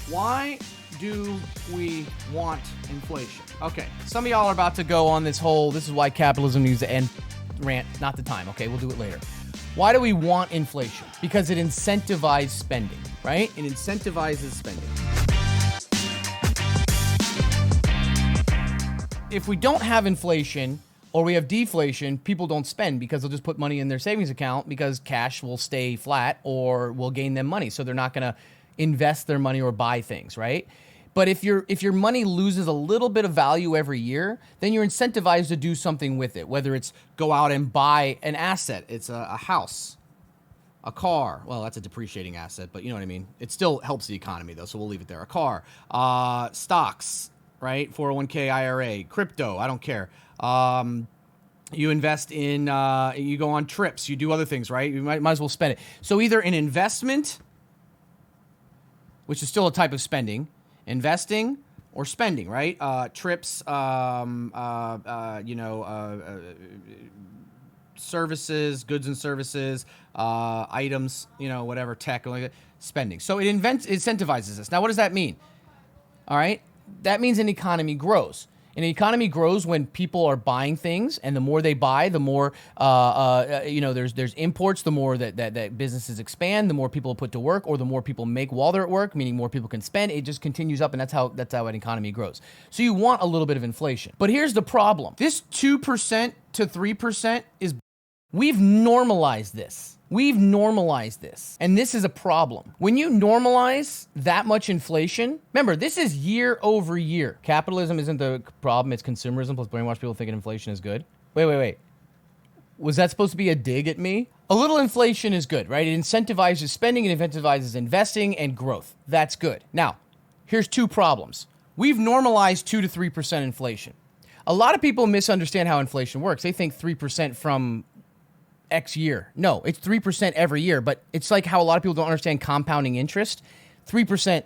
Why do we want inflation? Okay, some of y'all are about to go on this is why capitalism needs to end rant. Not the time, okay? We'll do it later. Why do we want inflation? Because it incentivizes spending, right? It incentivizes spending. If we don't have inflation or we have deflation, people don't spend because they'll just put money in their savings account because cash will stay flat or will gain them money. So they're not going to invest their money or buy things, right? But if your money loses a little bit of value every year, then you're incentivized to do something with it, whether it's go out and buy an asset. It's a house, a car. Well, that's a depreciating asset, but you know what I mean? It still helps the economy, though, so we'll leave it there. A car, stocks, right? 401k, IRA, crypto, I don't care. You invest in, you go on trips, you do other things, right? You might as well spend it. So either an investment, which is still a type of spending, investing or spending, right? Trips, services, goods and services, items, whatever, tech, spending. So it incentivizes us. Now, what does that mean? All right. That means an economy grows. And the economy grows when people are buying things, and the more they buy, the more there's imports. The more that businesses expand, the more people put to work, or the more people make while they're at work, meaning more people can spend. It just continues up, and that's how an economy grows. So you want a little bit of inflation, but here's the problem: this 2% to 3% is we've normalized this. We've normalized this, and this is a problem. When you normalize that much inflation, remember, this is year over year. Capitalism isn't the problem, it's consumerism plus brainwash people thinking inflation is good. Wait. Was that supposed to be a dig at me? A little inflation is good, right? It incentivizes spending, it incentivizes investing and growth. That's good. Now, here's two problems. We've normalized 2 to 3% inflation. A lot of people misunderstand how inflation works. They think 3% from X year. No, it's 3% every year, but it's like how a lot of people don't understand compounding interest. 3%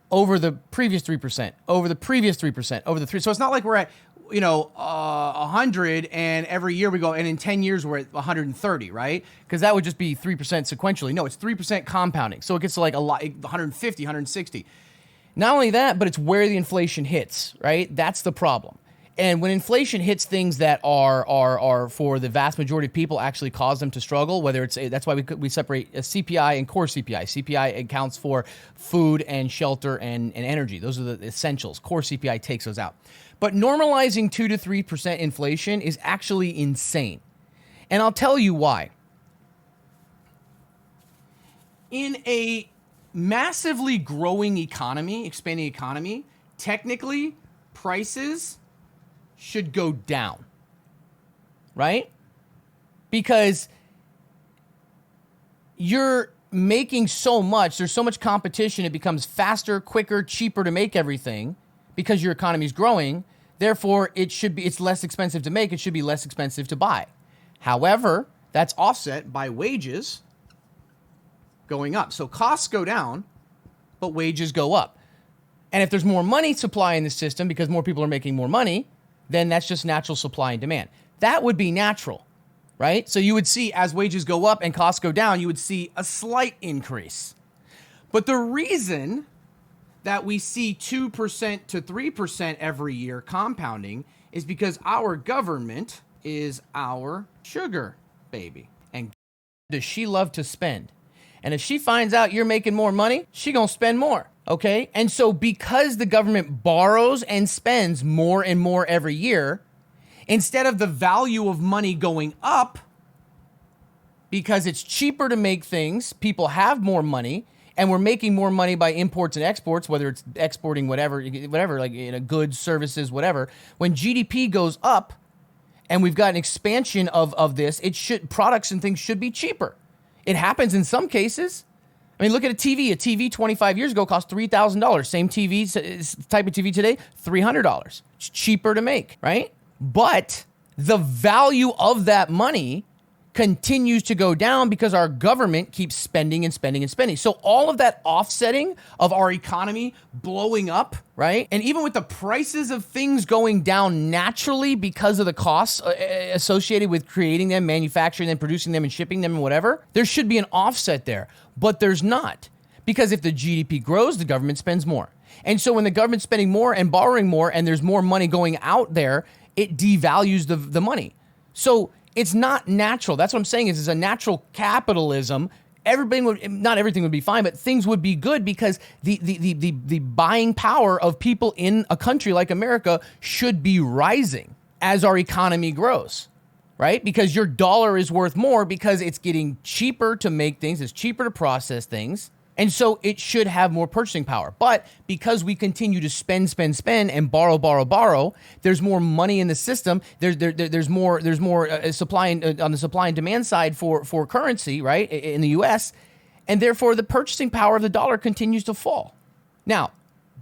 over the previous 3%, over the previous 3%, over the 3. So it's not like we're at, 100 and every year we go, and in 10 years we're at 130, right? Because that would just be 3% sequentially. No, it's 3% compounding. So it gets to like a lot, 150, 160. Not only that, but it's where the inflation hits, right? That's the problem. And when inflation hits things that are for the vast majority of people actually cause them to struggle, whether that's why we separate a CPI and core CPI. CPI accounts for food and shelter and energy. Those are the essentials. Core CPI takes those out. But normalizing 2 to 3% inflation is actually insane. And I'll tell you why. In a massively growing economy, expanding economy, technically prices should go down, right? Because you're making so much, there's so much competition, it becomes faster, quicker, cheaper to make everything because your economy is growing. Therefore, it's less expensive to make, it should be less expensive to buy. However, that's offset by wages going up. So costs go down, but wages go up. And if there's more money supply in the system because more people are making more money, then that's just natural supply and demand. That would be natural, right? So you would see as wages go up and costs go down, you would see a slight increase. But the reason that we see 2% to 3% every year compounding is because our government is our sugar baby. And does she love to spend? And if she finds out you're making more money, she gonna spend more. Okay. And so because the government borrows and spends more and more every year, instead of the value of money going up, because it's cheaper to make things, people have more money, and we're making more money by imports and exports, whether it's exporting whatever, like goods, services, whatever. When GDP goes up and we've got an expansion of this, products and things should be cheaper. It happens in some cases. I mean, look at a TV. A TV 25 years ago cost $3,000. Same TV, type of TV today, $300. It's cheaper to make, right? But the value of that money continues to go down because our government keeps spending and spending and spending. So all of that offsetting of our economy blowing up, right? And even with the prices of things going down naturally because of the costs associated with creating them, manufacturing them, producing them, and shipping them and whatever, there should be an offset there, but there's not. Because if the GDP grows, the government spends more. And so when the government's spending more and borrowing more and there's more money going out there, it devalues the money. So it's not natural. That's what I'm saying is it's a natural capitalism. Not everything would be fine, but things would be good because the buying power of people in a country like America should be rising as our economy grows, right? Because your dollar is worth more because it's getting cheaper to make things, it's cheaper to process things. And so it should have more purchasing power. But because we continue to spend and borrow, there's more money in the system. There's more supply on the supply and demand side for currency, right, in the U.S. And therefore, the purchasing power of the dollar continues to fall. Now,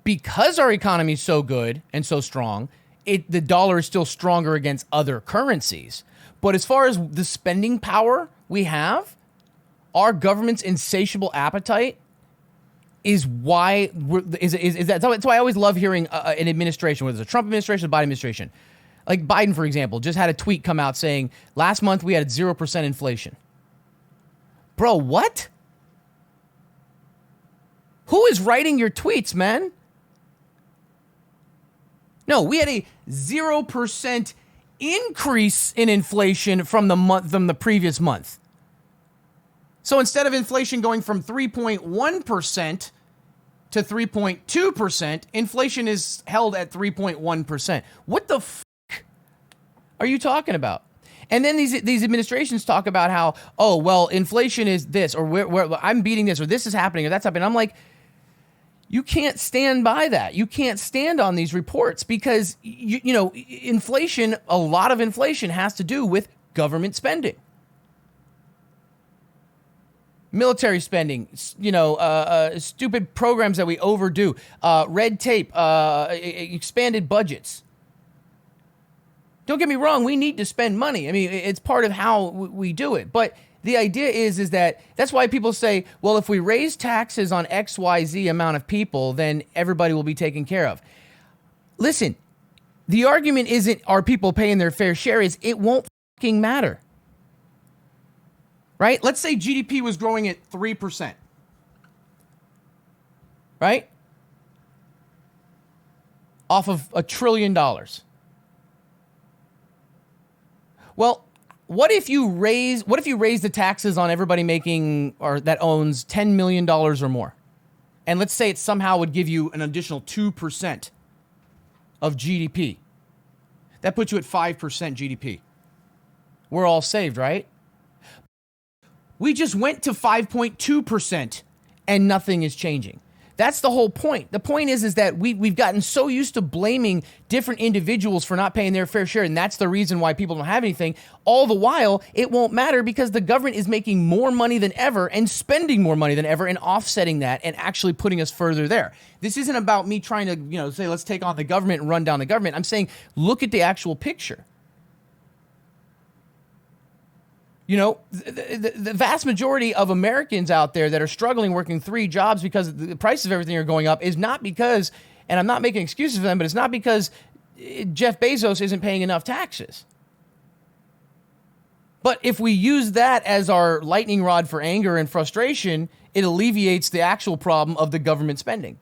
because our economy is so good and so strong, the dollar is still stronger against other currencies. But as far as the spending power we have, our government's insatiable appetite is why that's why I always love hearing an administration, whether it's a Trump administration or Biden administration. Like Biden, for example, just had a tweet come out saying, last month we had 0% inflation. Bro, what? Who is writing your tweets, man? No, we had a 0% increase in inflation from the previous month. So instead of inflation going from 3.1% to 3.2%, inflation is held at 3.1%. What the fuck are you talking about? And then these administrations talk about how, oh, well, inflation is this, or where I'm beating this, or this is happening, or that's happening. I'm like, you can't stand by that. You can't stand on these reports because, you know, inflation, a lot of inflation has to do with government spending. Military spending, stupid programs that we overdo, red tape, expanded budgets. Don't get me wrong, we need to spend money. I mean, it's part of how we do it. But the idea is that that's why people say, well, if we raise taxes on XYZ amount of people, then everybody will be taken care of. Listen, the argument isn't are people paying their fair share, is it won't fucking matter. Right? Let's say GDP was growing at 3%. Right? Off of $1 trillion. Well, what if you raise the taxes on everybody making or that owns $10 million or more? And let's say it somehow would give you an additional 2% of GDP. That puts you at 5% GDP. We're all saved, right? We just went to 5.2% and nothing is changing. That's the whole point. The point is that we've gotten so used to blaming different individuals for not paying their fair share, and that's the reason why people don't have anything. All the while, it won't matter because the government is making more money than ever and spending more money than ever and offsetting that and actually putting us further there. This isn't about me trying to, say, let's take on the government and run down the government. I'm saying, look at the actual picture. The vast majority of Americans out there that are struggling working 3 jobs because the prices of everything are going up is not because, and I'm not making excuses for them, but it's not because Jeff Bezos isn't paying enough taxes. But if we use that as our lightning rod for anger and frustration, it alleviates the actual problem of the government spending.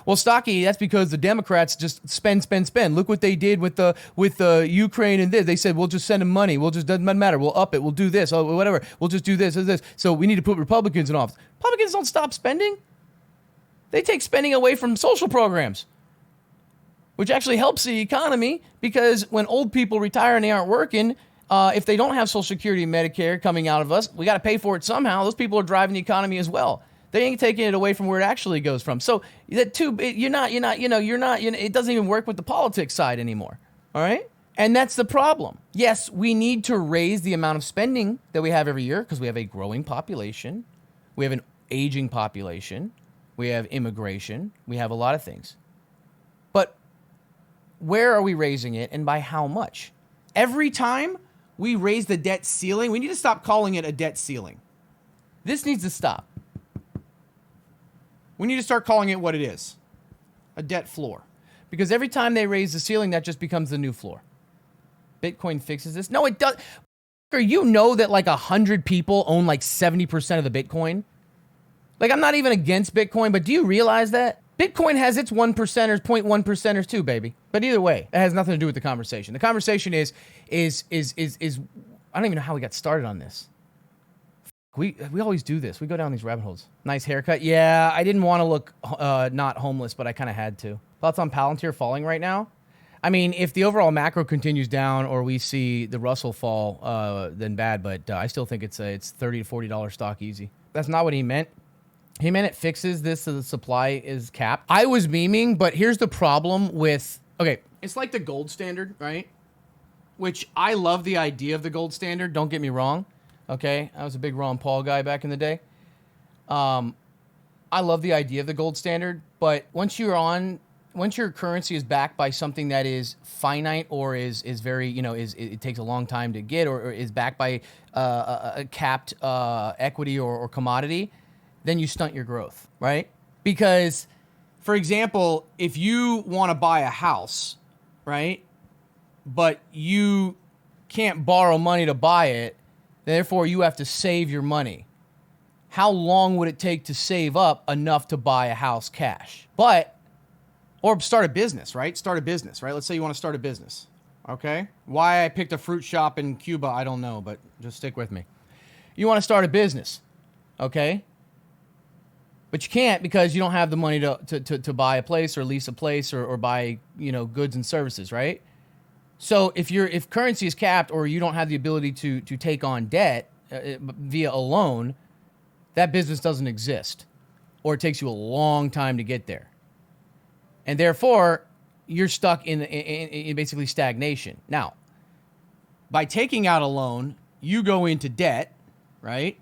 Well, Stocky, that's because the Democrats just spend. Look what they did with the Ukraine and this. They said, we'll just send them money. Doesn't matter. We'll up it. We'll do this. Oh, whatever. We'll just do this. So we need to put Republicans in office. Republicans don't stop spending. They take spending away from social programs, which actually helps the economy because when old people retire and they aren't working, if they don't have Social Security and Medicare coming out of us, we got to pay for it somehow. Those people are driving the economy as well. They ain't taking it away from where it actually goes from. So that too, it doesn't even work with the politics side anymore. All right. And that's the problem. Yes, we need to raise the amount of spending that we have every year because we have a growing population. We have an aging population. We have immigration. We have a lot of things. But where are we raising it and by how much? Every time we raise the debt ceiling, we need to stop calling it a debt ceiling. This needs to stop. We need to start calling it what it is, a debt floor. Because every time they raise the ceiling, that just becomes the new floor. Bitcoin fixes this. No, it does. You know that like 100 people own like 70% of the Bitcoin? Like, I'm not even against Bitcoin, but do you realize that? Bitcoin has its 1%ers, 0.1 percenters too, baby. But either way, it has nothing to do with the conversation. The conversation is I don't even know how we got started on this. We always do this. We go down these rabbit holes. Nice haircut. Yeah, I didn't want to look not homeless, but I kind of had to. Thoughts on Palantir falling right now? I mean, if the overall macro continues down or we see the Russell fall, then bad. But I still think it's $30 to $40 stock easy. That's not what he meant. He meant it fixes this so the supply is capped. I was memeing, but here's the problem with... Okay, it's like the gold standard, right? Which I love the idea of the gold standard. Don't get me wrong. Okay, I was a big Ron Paul guy back in the day. I love the idea of the gold standard, but once your currency is backed by something that is finite or is very, it takes a long time to get, or is backed by a capped equity or commodity, then you stunt your growth, right? Because, for example, if you want to buy a house, right, but you can't borrow money to buy it, therefore you have to save your money. How long would it take to save up enough to buy a house cash? Or start a business, right? Start a business, right? Let's say you want to start a business, okay? Why I picked a fruit shop in Cuba, I don't know, but just stick with me. You want to start a business, okay? But you can't because you don't have the money to buy a place or lease a place or buy, goods and services, right? So if currency is capped or you don't have the ability to take on debt via a loan, that business doesn't exist, or it takes you a long time to get there. And therefore, you're stuck in basically stagnation. Now, by taking out a loan, you go into debt, right?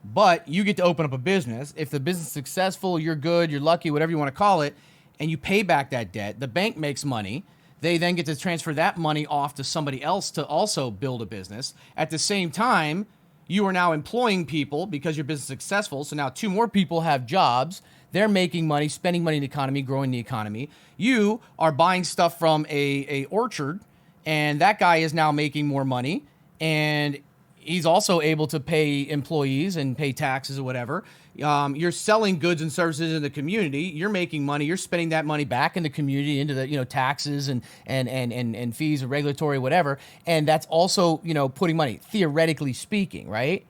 But you get to open up a business. If the business is successful, you're good, you're lucky, whatever you want to call it, and you pay back that debt. The bank makes money. They then get to transfer that money off to somebody else to also build a business. At the same time, you are now employing people because your business is successful. So now 2 more people have jobs. They're making money, spending money in the economy, growing the economy. You are buying stuff from a orchard, and that guy is now making more money, and he's also able to pay employees and pay taxes or whatever. You're selling goods and services in the community. You're making money. You're spending that money back in the community into the taxes and fees and regulatory whatever. And that's also putting money, theoretically speaking, right?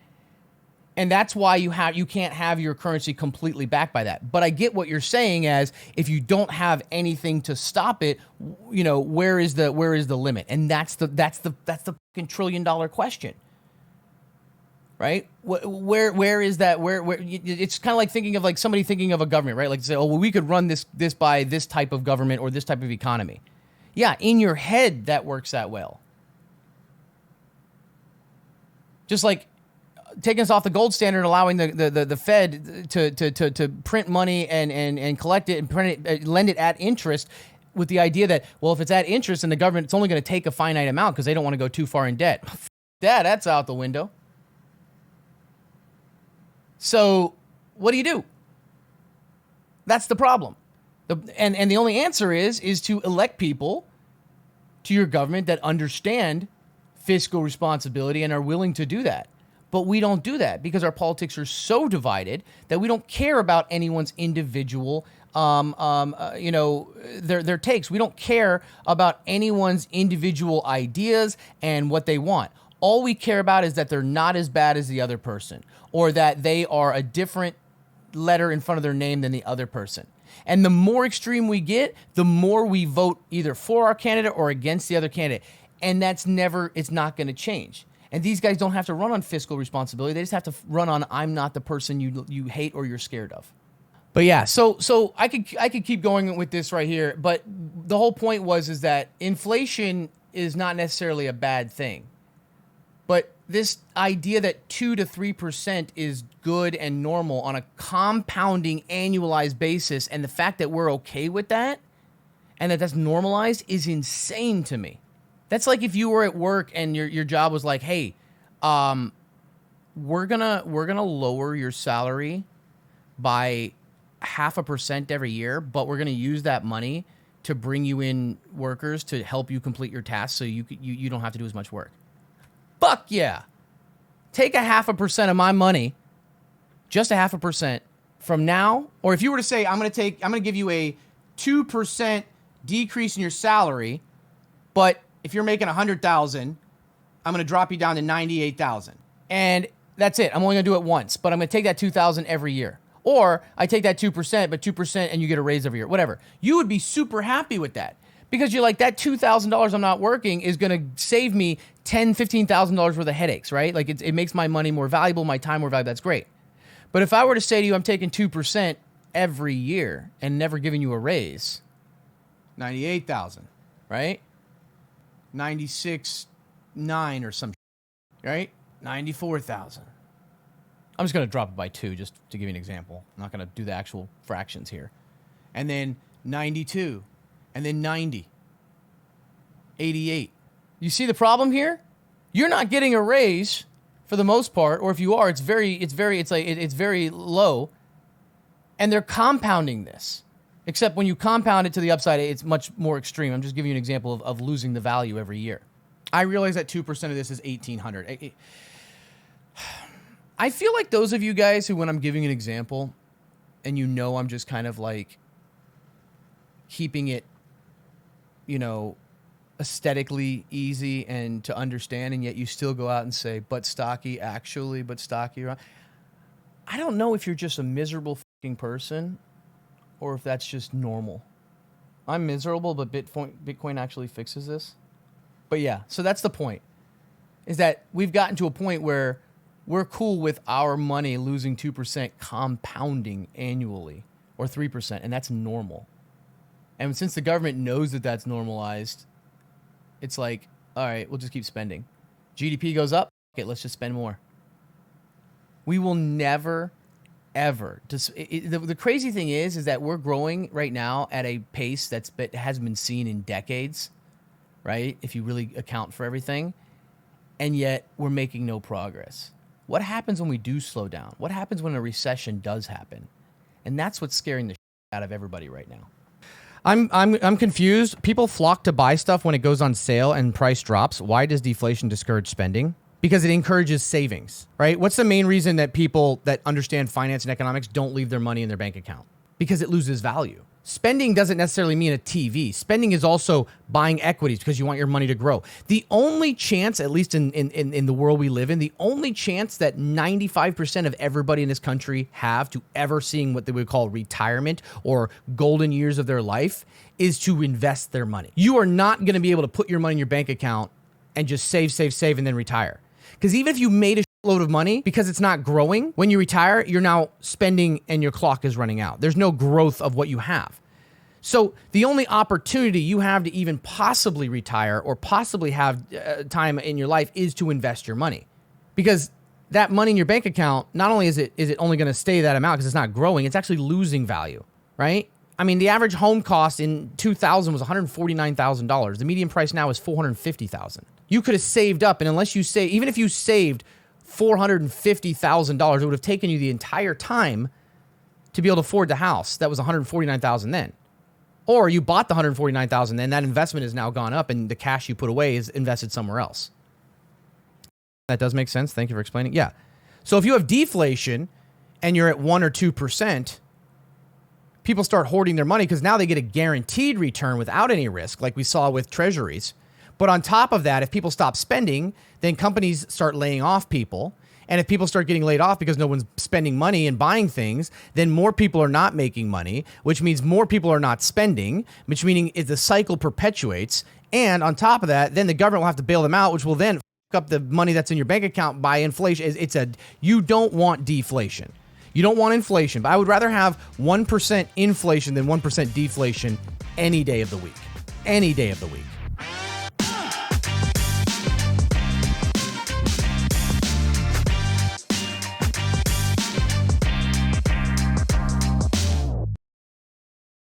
And that's why you can't have your currency completely backed by that. But I get what you're saying as if you don't have anything to stop it, where is the limit? And that's the fucking $1 trillion question. Right? Where is that? Where it's kind of like thinking of somebody thinking of a government, right? Like say, oh, well, we could run this by this type of government or this type of economy. Yeah, in your head that works that well. Just like taking us off the gold standard, allowing the Fed to print money and collect it and print it, lend it at interest, with the idea that, well, if it's at interest and the government, it's only going to take a finite amount because they don't want to go too far in debt. That's out the window. So what do? That's the problem. And the only answer is to elect people to your government that understand fiscal responsibility and are willing to do that. But we don't do that because our politics are so divided that we don't care about anyone's individual, their takes. We don't care about anyone's individual ideas and what they want. All we care about is that they're not as bad as the other person, or that they are a different letter in front of their name than the other person. And the more extreme we get, the more we vote either for our candidate or against the other candidate. And it's not going to change. And these guys don't have to run on fiscal responsibility. They just have to run on, I'm not the person you hate or you're scared of. But yeah, so I could keep going with this right here. But the whole point is that inflation is not necessarily a bad thing. But this idea that 2 to 3% is good and normal on a compounding annualized basis, and the fact that we're okay with that and that's normalized, is insane to me. That's like if you were at work and your job was like, hey, we're gonna lower your salary by 0.5% every year, but we're gonna use that money to bring you in workers to help you complete your tasks, so you don't have to do as much work. Fuck yeah. Take 0.5% of my money, just 0.5%, from now, or if you were to say, I'm going to give you a 2% decrease in your salary, but if you're making 100,000, I'm going to drop you down to 98,000. And that's it. I'm only going to do it once, but I'm going to take that 2,000 every year. Or I take that 2%, but 2% and you get a raise every year, whatever. You would be super happy with that because you're like, that $2,000 I'm not working is going to save me $10,000, $15,000 worth of headaches, right? Like it makes my money more valuable, my time more valuable. That's great. But if I were to say to you, I'm taking 2% every year and never giving you a raise, 98,000, right? 96,900 or some, right? 94,000. I'm just going to drop it by 2 just to give you an example. I'm not going to do the actual fractions here. And then 92, and then 90, 88. You see the problem here? You're not getting a raise for the most part, or if you are, it's very low. And they're compounding this. Except when you compound it to the upside, it's much more extreme. I'm just giving you an example of losing the value every year. I realize that 2% of this is 1,800. I feel like those of you guys who, when I'm giving an example, and you know I'm just kind of like keeping it, aesthetically easy and to understand, and yet you still go out and say, but Stocky, actually, but Stocky. I don't know if you're just a miserable fucking person or if that's just normal. I'm miserable, but Bitcoin actually fixes this. But yeah, so that's the point, is that we've gotten to a point where we're cool with our money losing 2% compounding annually, or 3%, and that's normal. And since the government knows that that's normalized, it's like, all right, we'll just keep spending. GDP goes up, okay, let's just spend more. We will never, ever. The crazy thing is that we're growing right now at a pace that hasn't been seen in decades, right? If you really account for everything. And yet we're making no progress. What happens when we do slow down? What happens when a recession does happen? And that's what's scaring the shit out of everybody right now. I'm confused. People flock to buy stuff when it goes on sale and price drops. Why does deflation discourage spending? Because it encourages savings, right? What's the main reason that people that understand finance and economics don't leave their money in their bank account? Because it loses value. Spending doesn't necessarily mean a TV. Spending is also buying equities because you want your money to grow. The only chance, at least in the world we live in, the only chance that 95% of everybody in this country have to ever seeing what they would call retirement or golden years of their life is to invest their money. You are not going to be able to put your money in your bank account and just save, and then retire. Because even if you made a load of money, because it's not growing, when you retire, you're now spending and your clock is running out. There's no growth of what you have. So the only opportunity you have to even possibly retire or possibly have time in your life is to invest your money. Because that money in your bank account, not only is it only going to stay that amount because it's not growing, it's actually losing value, right? I mean, the average home cost in 2000 was $149,000. The median price now is $450,000. You could have saved up, and unless you say, even if you saved $450,000, it would have taken you the entire time to be able to afford the house. That was $149,000 then. Or you bought the $149,000, then that investment has now gone up, and the cash you put away is invested somewhere else. That does make sense. Thank you for explaining. Yeah. So if you have deflation and you're at 1 or 2%, people start hoarding their money because now they get a guaranteed return without any risk, like we saw with treasuries. But on top of that, if people stop spending, then companies start laying off people. And if people start getting laid off because no one's spending money and buying things, then more people are not making money, which means more people are not spending, which meaning the cycle perpetuates. And on top of that, then the government will have to bail them out, which will then fuck up the money that's in your bank account by inflation. You don't want deflation. You don't want inflation, but I would rather have 1% inflation than 1% deflation any day of the week. Any day of the week.